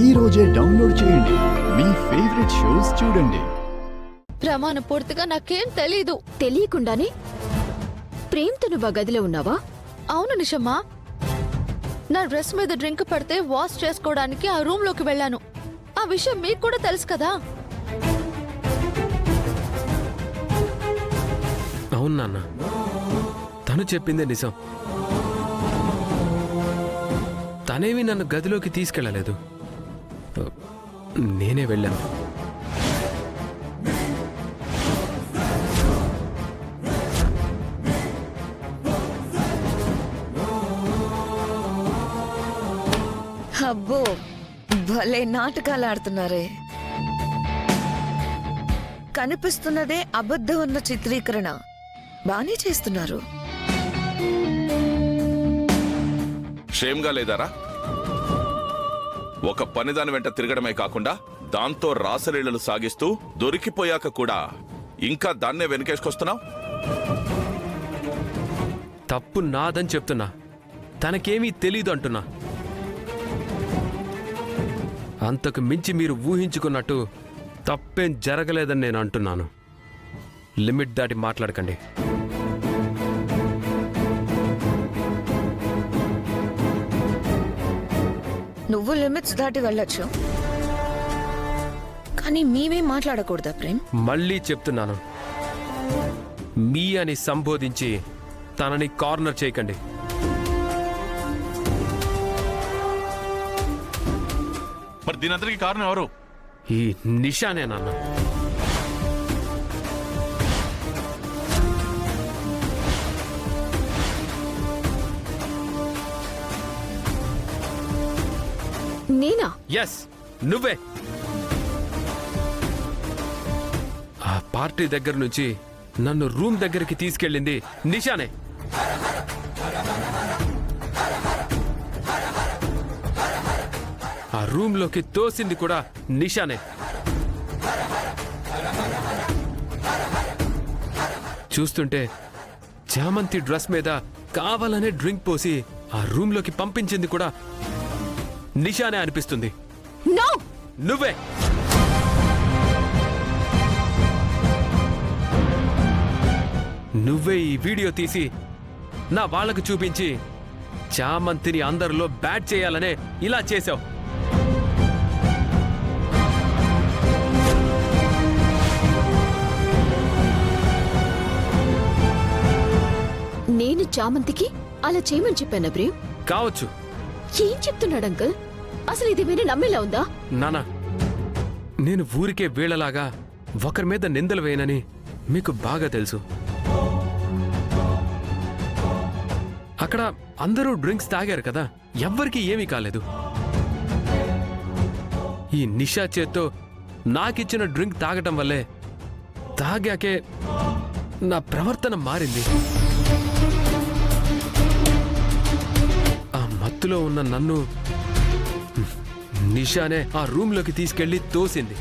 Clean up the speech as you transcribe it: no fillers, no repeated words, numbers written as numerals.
ఈ రోజే డౌన్లోడ్ చేయండి. మీ ఫేవరెట్ షోస్ చూడండి. ప్రమాణ పూర్తిగా నాకేం తెలీదు. తెలియకుండానే ప్రేమ్తో నువ్వు గదిలో ఉన్నావా? అవును నిషమ్మా, నా డ్రెస్ మీద డ్రింక్ పడితే వాష్ చేసుకోవడానికి ఆ రూమ్ లోకి వెళ్ళాను. ఆ విషయం మీకు కూడా తెలుసు కదా. అవును నాన్న, తను చెప్పిందే నిజం. తనేమి నన్ను గదిలోకి తీసుకెళ్ళలేదు, నేనే వెళ్ళాను. అబ్బో, భలే నాటకాలు ఆడుతున్నారే. కనిపిస్తున్నదే అబద్ధం అన్న చిత్రీకరణ బానే చేస్తున్నారు. షేమ్గా లేదారా? ఒక పనిదాని వెంట తిరగడమే కాకుండా దాంతో రాసలీలలు సాగిస్తూ దొరికిపోయాక కూడా ఇంకా దాన్నే వెనకేసుకొస్తున్నావు. తప్పు నాదని చెప్తున్నా, తనకేమీ తెలీదు అంటున్నా. అంతకు మించి మీరు ఊహించుకున్నట్టు తప్పేం జరగలేదని నేను అంటున్నాను. లిమిట్ దాటి మాట్లాడకండి. నువ్వు లిమిట్స్ దాటి వెళ్ళొచ్చు, కానీ మేమేం మాట్లాడకూడదా ప్రేమ్? మళ్ళీ చెప్తున్నాను, మీ అని సంబోధించి తనని కార్నర్ చేయకండి. మరి దీనంతటికి కారణం ఎవరు? ఈ నిషానే నాన్న. నేనా? ఎస్, నువ్వే. ఆ పార్టీ దగ్గర నుంచి నన్ను రూమ్ దగ్గరికి తీసుకెళ్ళింది నిషానే. ఆ రూమ్లోకి తోసింది కూడా నిషానే. చూస్తుంటే చామంతి డ్రెస్ మీద కావాలనే డ్రింక్ పోసి ఆ రూమ్లోకి పంపించింది కూడా నిషానే అనిపిస్తుంది. నో, నువ్వే. నువ్వే ఈ వీడియో తీసి నా వాళ్లకు చూపించి చామంతిని అందరిలో బ్యాట్ చేయాలనే ఇలా చేశావు. నేను చామంతికి అలా చేయమని చెప్పానా ప్రేమ్? కావచ్చు. ఏం చెప్తున్నాడు అంకుల్? అసలు ఇది మీరు నమ్మేలా ఉందా? నానా, నేను ఊరికే వీళ్ళలాగా ఒకరి మీద నిందలు వేయనని మీకు బాగా తెలుసు. అక్కడ అందరూ డ్రింక్స్ తాగారు కదా, ఎవ్వరికీ ఏమీ కాలేదు. ఈ నిషా చేత్తో నాకిచ్చిన డ్రింక్ తాగటం వల్లే తాగాకే నా ప్రవర్తన మారింది. ఆ మత్తులో ఉన్న నన్ను నిషానే ఆ రూమ్లోకి తీసుకెళ్లి తోసింది.